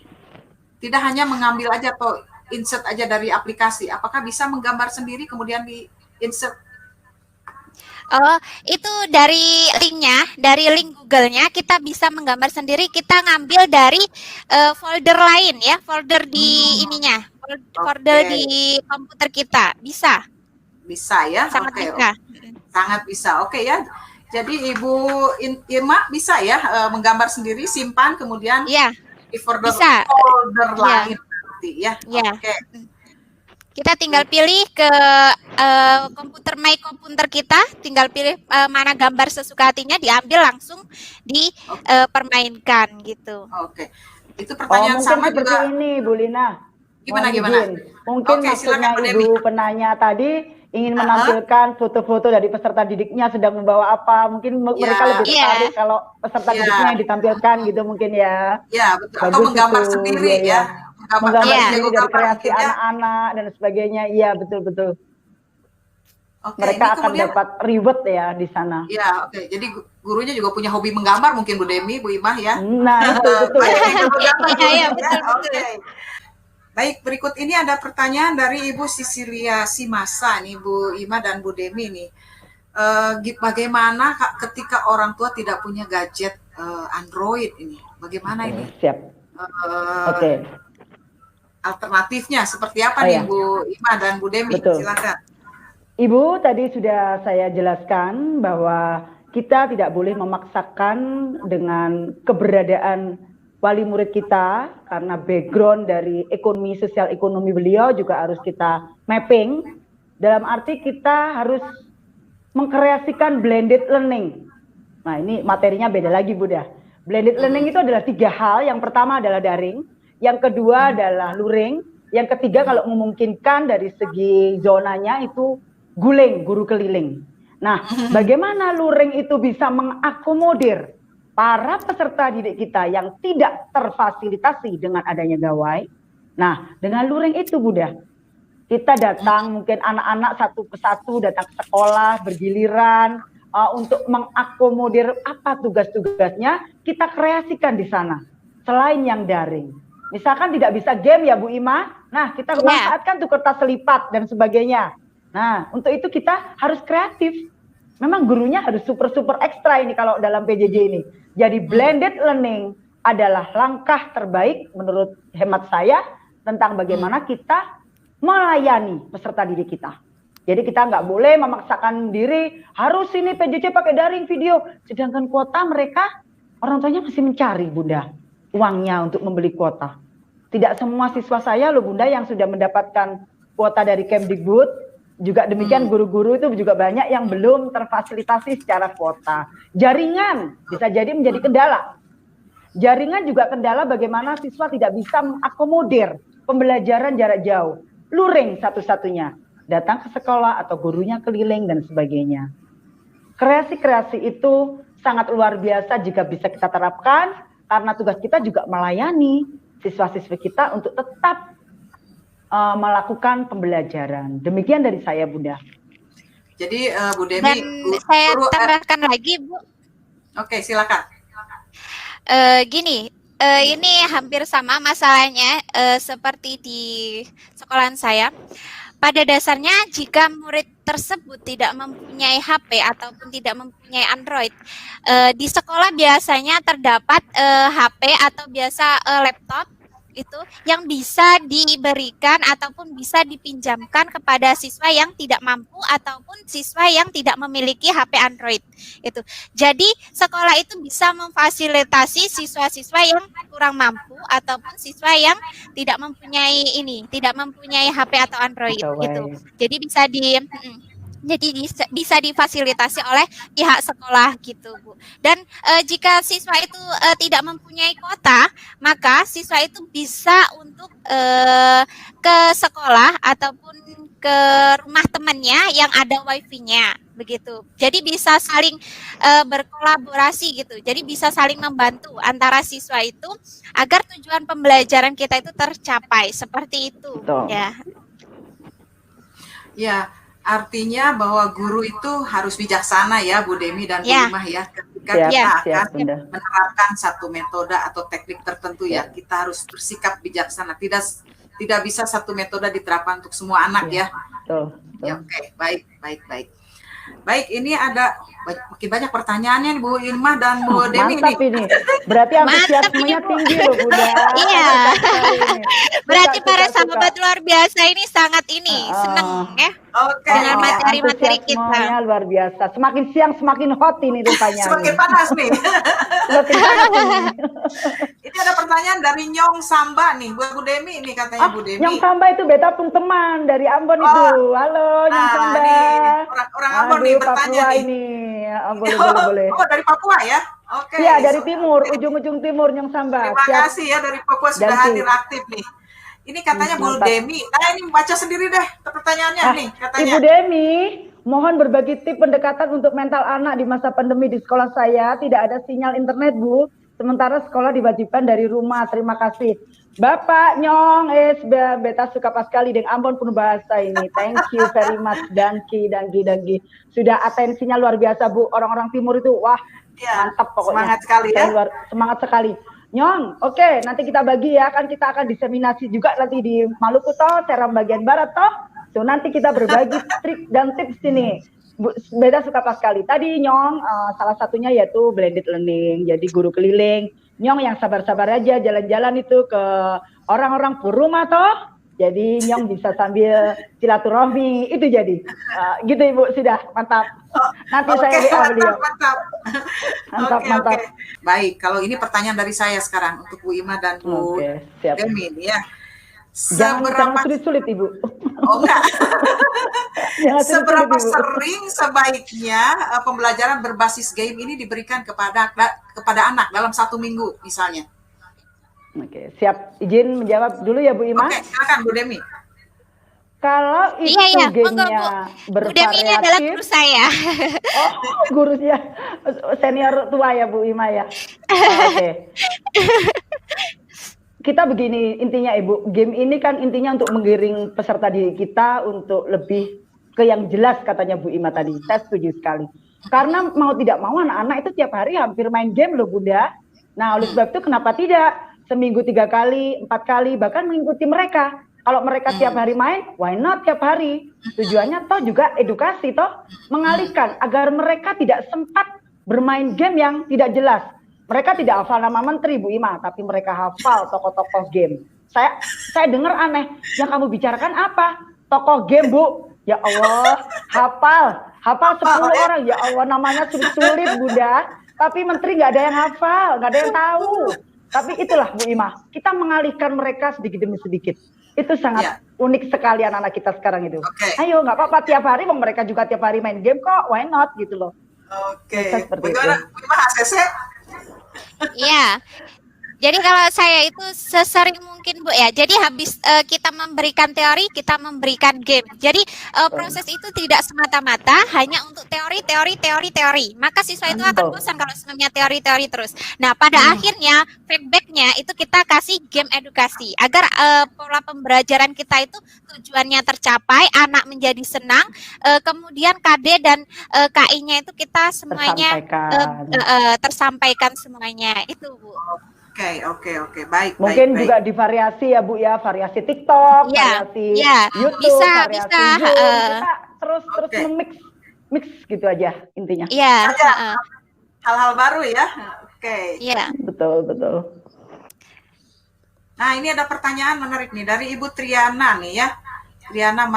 Tidak hanya mengambil aja atau insert aja dari aplikasi. Apakah bisa menggambar sendiri kemudian di insert? Oh, itu dari linknya, dari link Google-nya kita bisa menggambar sendiri. Kita ngambil dari folder lain ya, folder di ininya, folder di komputer kita. Bisa ya? Sangat bisa. Sangat bisa. Oke ya. Jadi Ibu Ima bisa ya menggambar sendiri, simpan kemudian di folder lain nanti ya. Oke. Kita tinggal pilih ke komputer My Komputer kita, tinggal pilih mana gambar sesuka hatinya, diambil langsung dipermainkan gitu. Oke. Itu pertanyaan mungkin sama seperti juga. ini Bu Lina. Gimana? Mungkin maksudnya Ibu penanya tadi ingin menampilkan foto-foto dari peserta didiknya sedang membawa apa, mungkin mereka lebih tertarik kalau peserta didiknya yang ditampilkan gitu mungkin ya. Iya, betul. Atau menggambar sendiri ya. Menggambar sendiri dari kreasi anak-anak dan sebagainya. Iya, betul. Mereka akan dapat reward ya di sana. Iya, oke. Jadi gurunya juga punya hobi menggambar mungkin Bu Demi, Bu Imah ya. Nah, itu betul. Iya, betul. Baik, berikut ini ada pertanyaan dari Ibu Sisilia Simasa nih, Bu Ima dan Bu Demi nih. Bagaimana ketika orang tua tidak punya gadget Android ini? Bagaimana ini? Siap. Oke. Alternatifnya seperti apa nih Bu Ima dan Bu Demi? Betul. Silakan. Ibu, tadi sudah saya jelaskan bahwa kita tidak boleh memaksakan dengan keberadaan wali murid kita, karena background dari ekonomi, sosial ekonomi beliau juga harus kita mapping. Dalam arti kita harus mengkreasikan blended learning. Nah, ini materinya beda lagi, Bunda. Blended learning itu adalah 3 hal. Yang pertama adalah daring, yang kedua adalah luring, yang ketiga kalau memungkinkan dari segi zonanya itu guling, guru keliling. Nah, bagaimana luring itu bisa mengakomodir para peserta didik kita yang tidak terfasilitasi dengan adanya gawai? Nah, dengan luring itu, Bunda, kita datang mungkin anak-anak satu persatu datang ke sekolah bergiliran untuk mengakomodir apa tugas-tugasnya, kita kreasikan di sana. Selain yang daring. Misalkan tidak bisa game ya Bu Ima, nah kita manfaatkan tuh kertas lipat dan sebagainya. Nah, untuk itu kita harus kreatif. Memang gurunya harus super ekstra ini kalau dalam PJJ ini. Jadi blended learning adalah langkah terbaik menurut hemat saya tentang bagaimana kita melayani peserta didik kita. Jadi kita nggak boleh memaksakan diri, harus ini PJJ pakai daring video. Sedangkan kuota mereka, orang tuanya masih mencari Bunda, uangnya untuk membeli kuota. Tidak semua siswa saya loh Bunda yang sudah mendapatkan kuota dari Kemdikbud. Juga demikian guru-guru itu juga banyak yang belum terfasilitasi secara kuota. Jaringan bisa jadi menjadi kendala. Jaringan juga kendala bagaimana siswa tidak bisa mengakomodir pembelajaran jarak jauh. Luring satu-satunya. Datang ke sekolah atau gurunya keliling dan sebagainya. Kreasi-kreasi itu sangat luar biasa jika bisa kita terapkan karena tugas kita juga melayani siswa-siswi kita untuk tetap melakukan pembelajaran. Demikian dari saya, Bunda. Jadi Bu Demi, Dan saya tambahkan lagi, Bu. Oke, silakan. Gini, ini hampir sama masalahnya seperti di sekolahan saya. Pada dasarnya jika murid tersebut tidak mempunyai HP ataupun tidak mempunyai Android, di sekolah biasanya terdapat HP atau biasa laptop itu yang bisa diberikan ataupun bisa dipinjamkan kepada siswa yang tidak mampu ataupun siswa yang tidak memiliki HP Android itu. Jadi sekolah itu bisa memfasilitasi siswa-siswa yang kurang mampu ataupun siswa yang tidak mempunyai HP atau Android gitu. Jadi bisa difasilitasi oleh pihak sekolah gitu, Bu. Dan jika siswa itu tidak mempunyai kuota, maka siswa itu bisa untuk ke sekolah ataupun ke rumah temannya yang ada wifi-nya begitu. Jadi bisa saling berkolaborasi gitu. Jadi bisa saling membantu antara siswa itu agar tujuan pembelajaran kita itu tercapai seperti itu. Betul. Ya. Artinya bahwa guru itu harus bijaksana ya Bu Demi dan Bu Imah ya ketika kita akan menerapkan satu metode atau teknik tertentu ya, kita harus bersikap bijaksana, tidak bisa satu metode diterapkan untuk semua anak ya. Ya, oke, baik. Baik, ini ada makin banyak pertanyaannya nih Bu Imah dan Bu Demi. Mantap ini. Berarti antusiasmenya tinggi loh Bunda. Iya. Berarti para sahabat luar biasa ini sangat senang ya. Oke. Dengan materi-materi kita. Semuanya luar biasa. Semakin siang semakin hot ini rupanya. Semakin panas nih. Semakin panas ini. Ini ada pertanyaan dari Nyong Samba nih, buat Bu Demi ini katanya Bu Demi. Nyong Samba itu beta teman dari Ambon itu. Halo Nyong Samba. Orang Ambon nih bertanya Papua nih. Ini. Boleh. Oh, dari Papua ya? Oke. Iya, dari timur, ujung-ujung timur Nyong Samba. Terima kasih ya dari Papua sudah hadir aktif nih. Ini katanya Bu Demi. Nah, ini baca sendiri deh pertanyaannya nih katanya. Ibu Demi, mohon berbagi tips pendekatan untuk mental anak di masa pandemi di sekolah saya. Tidak ada sinyal internet, Bu. Sementara sekolah diwajibkan dari rumah. Terima kasih. Bapak Nyong, beta suka pas sekali dengan Ambon penuh bahasa ini. Thank you very much, Dangki. Sudah atensinya luar biasa, Bu. Orang-orang timur itu, wah, mantap pokoknya. Semangat sekali ya. Semangat sekali. Nyong, oke, nanti kita bagi ya, kan kita akan diseminasi juga nanti di Maluku toh, Seram bagian barat toh. So nanti kita berbagi trik dan tips ini. Beda suka pas sekali. Tadi Nyong, salah satunya yaitu blended learning, jadi guru keliling. Nyong yang sabar-sabar aja jalan-jalan itu ke orang-orang Puruma toh. Jadi Nyong bisa sambil silaturahmi, itu jadi. Gitu Ibu, sudah, mantap. Nanti saya WA beliau. Mantap. Baik, kalau ini pertanyaan dari saya sekarang untuk Bu Ima dan Bu Demi ya. Jangan sulit-sulit Ibu. Oh enggak. Jangan Seberapa sulit-sulit, Ibu. sering sebaiknya pembelajaran berbasis game ini diberikan kepada anak dalam 1 minggu misalnya? Oke, siap. Izin menjawab dulu ya Bu Ima. Oke, silakan Bu Demi. Kalau itu Iya, monggo, gamenya Bu Demi ini adalah bervariatif, guru saya. oh gurunya senior tua ya Bu Ima ya. Oke. Kita begini intinya Ibu, game ini kan intinya untuk menggiring peserta didik kita untuk lebih ke yang jelas katanya Bu Ima tadi. Saya setuju sekali. Karena mau tidak mau anak-anak itu tiap hari hampir main game loh Bunda. Nah oleh sebab itu kenapa tidak seminggu 3 kali, 4 kali bahkan mengikuti mereka. Kalau mereka tiap hari main, why not tiap hari? Tujuannya toh juga edukasi toh, mengalihkan agar mereka tidak sempat bermain game yang tidak jelas. Mereka tidak hafal nama menteri Bu Ima, tapi mereka hafal tokoh-tokoh game. Saya dengar aneh, yang kamu bicarakan apa? Tokoh game Bu. Ya Allah, hafal 10 orang. Ya Allah, namanya sulit-sulit Bunda. Tapi menteri nggak ada yang hafal, nggak ada yang tahu. Tapi itulah Bu Ima, kita mengalihkan mereka sedikit demi sedikit. Itu sangat unik sekali anak-anak kita sekarang itu. Ayo nggak apa-apa tiap hari, mereka juga tiap hari main game kok, why not gitu loh. Oke. Bagaimana Bu Ima HCC? Iya. Jadi kalau saya itu sesering mungkin Bu ya. Jadi habis kita memberikan teori, kita memberikan game. Jadi proses itu tidak semata-mata hanya untuk teori. Maka siswa itu akan bosan kalau sebenarnya teori terus. Nah pada akhirnya feedbacknya itu kita kasih game edukasi agar pola pembelajaran kita itu tujuannya tercapai, anak menjadi senang. Kemudian KD dan KI-nya itu kita semuanya tersampaikan semuanya itu Bu. Oke, baik. Mungkin juga divariasi ya Bu ya, variasi TikTok, variasi YouTube, variasi Zoom. Kita terus mix gitu aja intinya. Iya. Hal-hal baru ya. Oke. Iya. Betul. Nah ini ada pertanyaan menarik nih dari Ibu Triana nih ya, Triana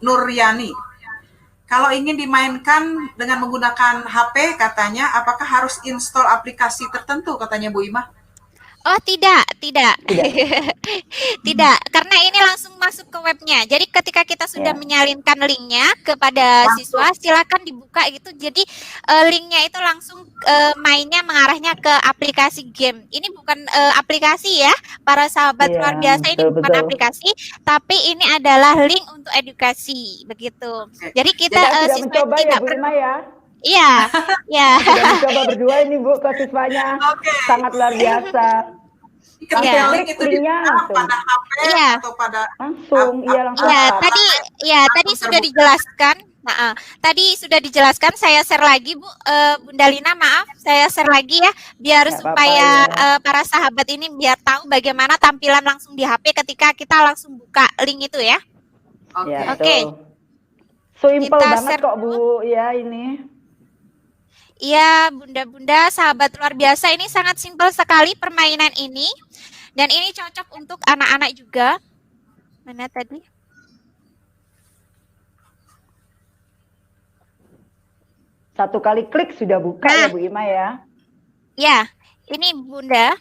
Nuryani. Kalau ingin dimainkan dengan menggunakan HP katanya, apakah harus install aplikasi tertentu katanya Bu Ima? Oh tidak, tidak, karena ini langsung masuk ke webnya. Jadi ketika kita sudah menyalinkan linknya kepada siswa, silakan dibuka gitu. Jadi linknya itu langsung mainnya mengarahnya ke aplikasi game. Ini bukan aplikasi ya, para sahabat luar biasa. Ini bukan aplikasi, tapi ini adalah link untuk edukasi, begitu. Jadi kita siswa tidak perlu. Iya. Sudah mencoba berdua ini Bu ke siswanya. Sangat luar biasa. Link itu pada HP atau pada langsung. Langsung. Tadi sudah dijelaskan. Tadi sudah dijelaskan. Saya share lagi Bu, Bunda Lina, maaf, saya share lagi ya, biar supaya para sahabat ini biar tahu bagaimana tampilan langsung di HP ketika kita langsung buka link itu ya. Oke. So simple banget kok Bu ya ini. Iya, bunda-bunda, sahabat luar biasa, ini sangat simpel sekali permainan ini. Dan ini cocok untuk anak-anak juga. Mana tadi? Satu kali klik sudah buka ya Bu Ima ya. Ya, ini Bunda.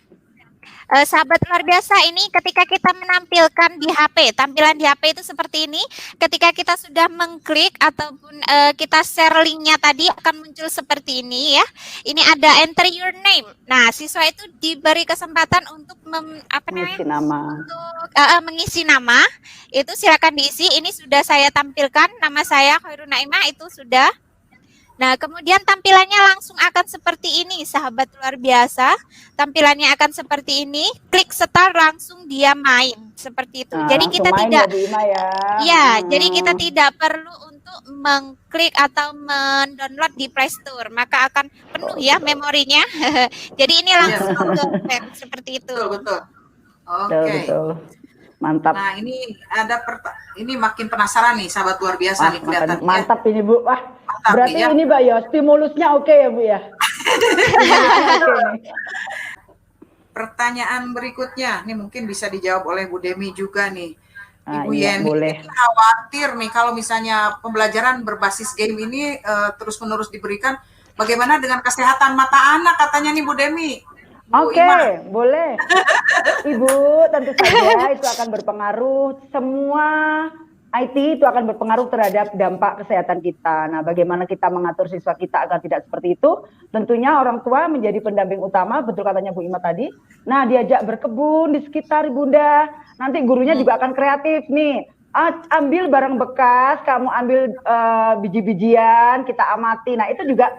Sahabat luar biasa, ini ketika kita menampilkan di HP, tampilan di HP itu seperti ini. Ketika kita sudah mengklik ataupun kita share linknya tadi akan muncul seperti ini ya. Ini ada enter your name. Nah, siswa itu diberi kesempatan untuk mengisi nama. Itu silakan diisi. Ini sudah saya tampilkan, nama saya Khairul Naimah, itu sudah. Nah, kemudian tampilannya langsung akan seperti ini, sahabat luar biasa. Tampilannya akan seperti ini. Klik start, langsung dia main seperti itu. Jadi kita tidak, jadi kita tidak perlu untuk mengklik atau mendownload di Play Store, maka akan penuh ya memorinya. Jadi ini langsung ke web seperti itu. Betul. Oke. Mantap. Nah, ini ada ini makin penasaran nih, sahabat luar biasa nih kelihatan. Mantap ini Bu. Wah, berarti ini Mbak ya, stimulusnya oke ya Bu ya. Pertanyaan berikutnya, nih mungkin bisa dijawab oleh Bu Demi juga nih. Ibu Yeni khawatir nih kalau misalnya pembelajaran berbasis game ini terus-menerus diberikan, bagaimana dengan kesehatan mata anak katanya nih Bu Demi? Oke, boleh. Ibu, tentu saja itu akan berpengaruh. Semua IT itu akan berpengaruh terhadap dampak kesehatan kita. Nah, bagaimana kita mengatur siswa kita agar tidak seperti itu? Tentunya orang tua menjadi pendamping utama, betul katanya Bu Ima tadi. Nah, diajak berkebun di sekitar Bunda. Nanti gurunya juga akan kreatif nih. Ambil barang bekas, kamu ambil biji-bijian, kita amati. Nah, itu juga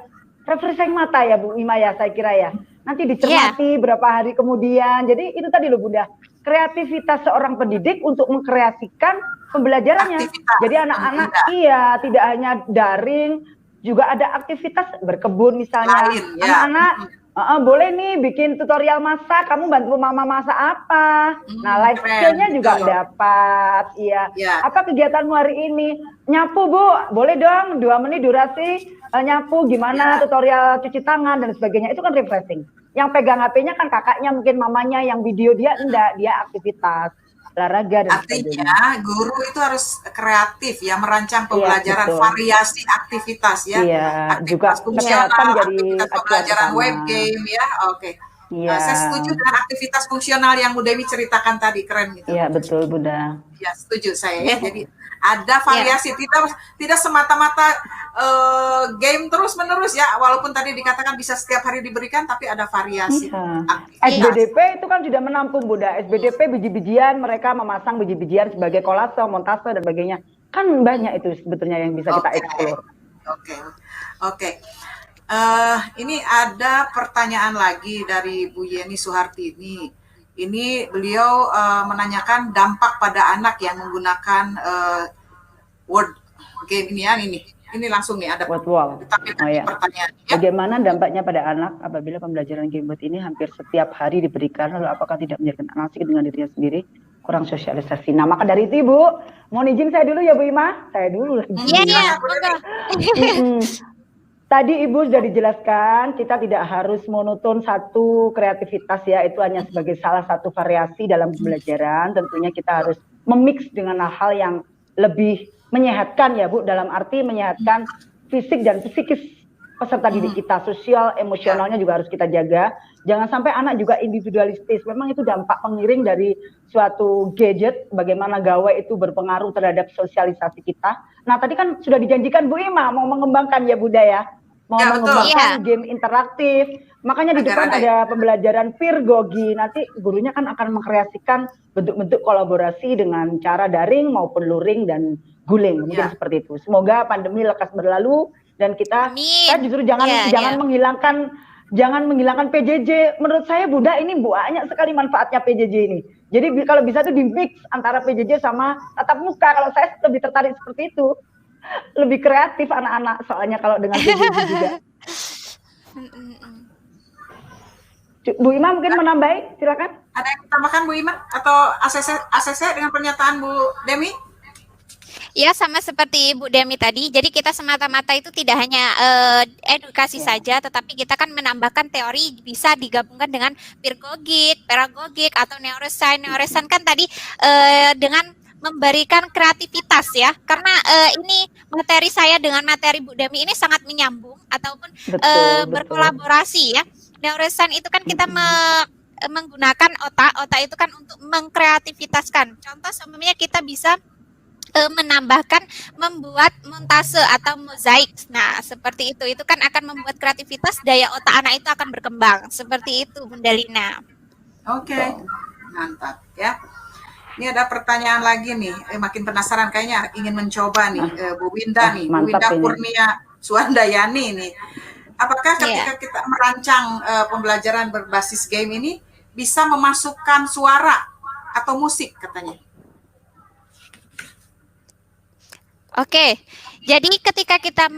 refreshing mata ya Bu Ima ya, saya kira ya. Nanti dicermati berapa hari kemudian. Jadi itu tadi loh Bunda, kreativitas seorang pendidik untuk mengkreasikan pembelajarannya. Aktivitas. Jadi anak-anak tidak hanya daring, juga ada aktivitas berkebun misalnya. Lain, ya. Anak-anak boleh nih bikin tutorial masak, kamu bantu mama masak apa. Nah, life skill-nya juga dapat. Iya. Ya. Apa kegiatanmu hari ini? Nyapu Bu, boleh dong 2 menit durasi nyapu, gimana tutorial cuci tangan dan sebagainya. Itu kan refreshing. Yang pegang HP-nya kan kakaknya, mungkin mamanya, yang video dia enggak, dia aktivitas olahraga dan sebagainya. Artinya guru itu harus kreatif ya, merancang pembelajaran, variasi aktivitas ya. Iya, aktivitas juga fungsional, jadi aktivitas pembelajaran web game ya. Oke. Iya. Saya setuju dengan aktivitas fungsional yang Bu Dewi ceritakan tadi, keren gitu. Iya, betul Bunda. Ya, setuju saya ya. Jadi ada variasi, tidak semata-mata game terus-menerus ya, walaupun tadi dikatakan bisa setiap hari diberikan, tapi ada variasi. SBDP itu kan sudah menampung Bunda. SBDP biji-bijian, mereka memasang biji-bijian sebagai kolase, montase dan sebagainya. Kan banyak itu sebetulnya yang bisa kita eksplor. Oke. Ini ada pertanyaan lagi dari Bu Yeni Suhartini. Ini beliau menanyakan dampak pada anak yang menggunakan word game ini. Ini langsung nih ada pertanyaan. Ya. Bagaimana dampaknya pada anak apabila pembelajaran gamebot ini hampir setiap hari diberikan, lalu apakah tidak menjadikan anak asik dengan dirinya sendiri, kurang sosialisasi? Nah, maka dari itu Ibu, mohon izin saya dulu ya Bu Ima. Saya dulu. Iya. Tadi Ibu sudah dijelaskan, kita tidak harus monoton satu kreativitas ya, itu hanya sebagai salah satu variasi dalam pembelajaran. Tentunya kita harus memix dengan hal yang lebih menyehatkan ya Bu, dalam arti menyehatkan fisik dan psikis peserta didik kita, sosial, emosionalnya juga harus kita jaga. Jangan sampai anak juga individualistis, memang itu dampak pengiring dari suatu gadget, bagaimana gawai itu berpengaruh terhadap sosialisasi kita. Nah tadi kan sudah dijanjikan Bu Ima mau mengembangkan ya Bunda ya, mau mengembangkan game interaktif, makanya di depan ada pembelajaran pedagogi, nanti gurunya kan akan mengkreasikan bentuk-bentuk kolaborasi dengan cara daring maupun luring dan guling, mungkin seperti itu. Semoga pandemi lekas berlalu dan kita justru jangan menghilangkan PJJ. Menurut saya Bunda ini banyak sekali manfaatnya PJJ ini. Jadi kalau bisa tuh di mix antara PJJ sama tatap muka. Kalau saya lebih tertarik seperti itu, lebih kreatif anak-anak soalnya kalau dengan PJJ juga. Bu Ima mungkin menambahi, silakan. Ada yang ditambahkan Bu Ima atau ACC dengan pernyataan Bu Demi? Ya, sama seperti Bu Demi tadi. Jadi kita semata-mata itu tidak hanya edukasi saja, tetapi kita kan menambahkan teori, bisa digabungkan dengan pedagogik atau neuroscience. Neuroscience kan tadi dengan memberikan kreativitas ya. Karena ini materi saya dengan materi Bu Demi ini sangat menyambung ataupun berkolaborasi ya. Neuroscience itu kan kita menggunakan otak itu kan untuk mengkreativitaskan. Contoh sebenarnya kita bisa menambahkan membuat montase atau mozaik. Nah, seperti itu kan akan membuat kreativitas, daya otak anak itu akan berkembang. Seperti itu, Bunda Lina. Oke, mantap ya. Ini ada pertanyaan lagi nih, makin penasaran kayaknya ingin mencoba nih, Bu Winda nih, Bu Winda Kurnia Suandayani nih. Apakah ketika kita merancang pembelajaran berbasis game ini bisa memasukkan suara atau musik katanya? Oke, jadi ketika kita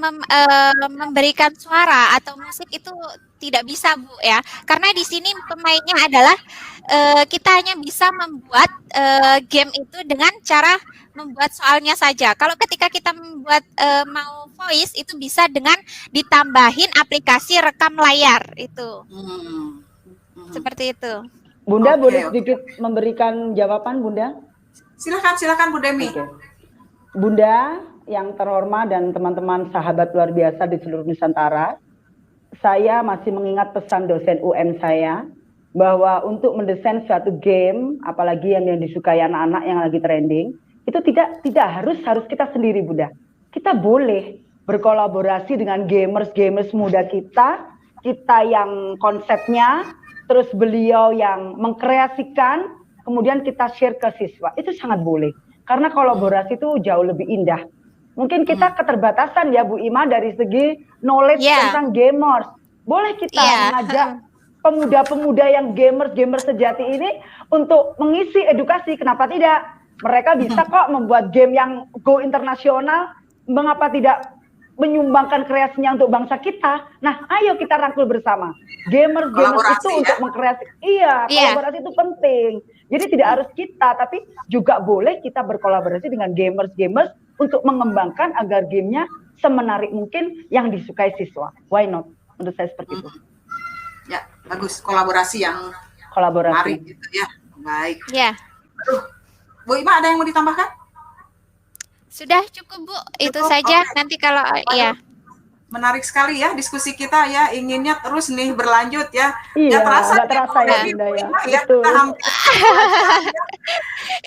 memberikan suara atau musik itu tidak bisa Bu ya, karena di sini pemainnya adalah kita hanya bisa membuat game itu dengan cara membuat soalnya saja. Kalau ketika kita membuat mau voice itu bisa dengan ditambahin aplikasi rekam layar itu, seperti itu. Bunda boleh sedikit memberikan jawaban Bunda? Silakan Bu Demi. Bunda yang terhormat dan teman-teman sahabat luar biasa di seluruh Nusantara, saya masih mengingat pesan dosen UM saya bahwa untuk mendesain suatu game, apalagi yang disukai anak-anak yang lagi trending, Itu tidak harus kita sendiri, Bunda. Kita boleh berkolaborasi dengan gamers muda kita yang konsepnya, terus beliau yang mengkreasikan, kemudian kita share ke siswa. Itu sangat boleh. Karena kolaborasi itu jauh lebih indah. Mungkin kita keterbatasan ya Bu Ima dari segi knowledge tentang gamers. Boleh kita mengajak pemuda-pemuda yang gamers sejati ini untuk mengisi edukasi. Kenapa tidak? Mereka bisa kok membuat game yang go internasional. Mengapa tidak menyumbangkan kreasinya untuk bangsa kita? Nah, ayo kita rangkul bersama. Gamers itu untuk mengkreasi. Iya, kolaborasi itu penting. Jadi tidak harus kita, tapi juga boleh kita berkolaborasi dengan gamers untuk mengembangkan agar gamenya semenarik mungkin yang disukai siswa. Why not? Menurut saya seperti itu. Ya, bagus. Kolaborasi yang menarik gitu ya. Baik. Ya. Aduh, Bu Ima ada yang mau ditambahkan? Sudah cukup Bu, itu saja. Nanti kalau ya. Menarik sekali ya diskusi kita ya, inginnya terus nih berlanjut ya. Iya, terasa ya Bunda ya. Betul. Kita hampir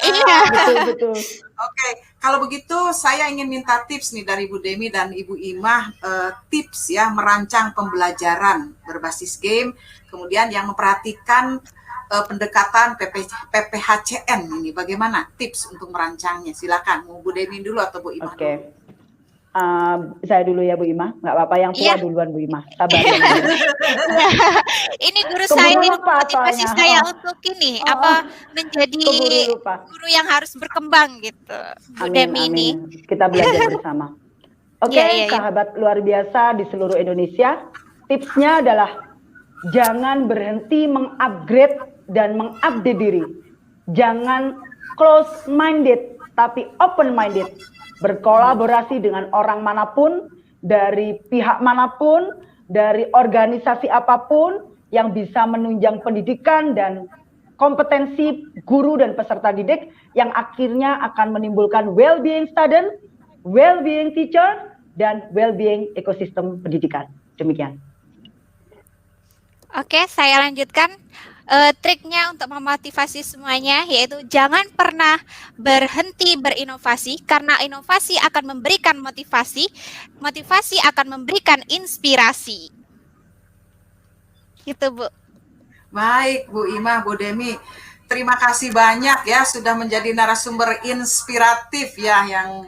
Iya. Betul. Oke, kalau begitu saya ingin minta tips nih dari Bu Demi dan Ibu Imah, tips ya merancang pembelajaran berbasis game, kemudian yang memperhatikan pendekatan PPHCN ini, bagaimana tips untuk merancangnya? Silakan, mau Bu Demi dulu atau Bu Imah? Oke. Saya dulu ya Bu Ima, nggak apa-apa, yang tua duluan Bu Ima, sabar ya. Ini guru saya yang motivasi saya untuk ini menjadi guru yang harus berkembang gitu. Bu Demi ini. Kita belajar bersama. Oke, sahabat luar biasa di seluruh Indonesia, tipsnya adalah jangan berhenti mengupgrade dan mengupdate diri. Jangan close minded, tapi open minded. Berkolaborasi dengan orang manapun, dari pihak manapun, dari organisasi apapun yang bisa menunjang pendidikan dan kompetensi guru dan peserta didik yang akhirnya akan menimbulkan well-being student, well-being teacher, dan well-being ekosistem pendidikan. Demikian. Oke, saya lanjutkan. Triknya untuk memotivasi semuanya yaitu jangan pernah berhenti berinovasi, karena inovasi akan memberikan motivasi akan memberikan inspirasi. Gitu Bu. Baik Bu Imah, Bu Demi, terima kasih banyak ya sudah menjadi narasumber inspiratif ya yang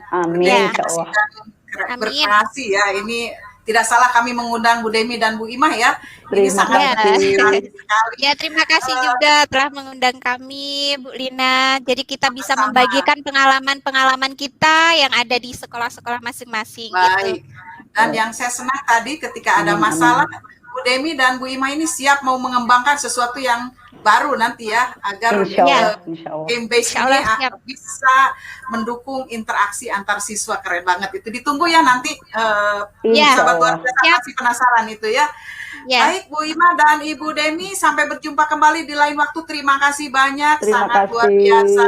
berkreasi ya. Ini tidak salah kami mengundang Bu Demi dan Bu Imah ya. Ini sangat inspiratif sekali. Ya, terima kasih juga telah mengundang kami, Bu Lina. Jadi kita bisa membagikan pengalaman-pengalaman kita yang ada di sekolah-sekolah masing-masing. Baik. Gitu. Dan yang saya senang tadi ketika ada masalah, Bu Demi dan Bu Imah ini siap mau mengembangkan sesuatu yang baru nanti ya, agar game base ini akan bisa mendukung interaksi antar siswa. Keren banget itu. Ditunggu ya nanti sahabat luar biasa masih penasaran itu ya. Baik Bu Ima dan Ibu Demi, sampai berjumpa kembali di lain waktu. Terima kasih banyak, sangat luar biasa.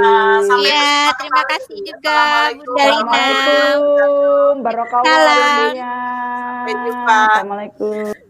Sampai berjumpa terima kasih juga Bu Dalina. Assalamualaikum, Barakallahu. Sampai jumpa. Assalamualaikum.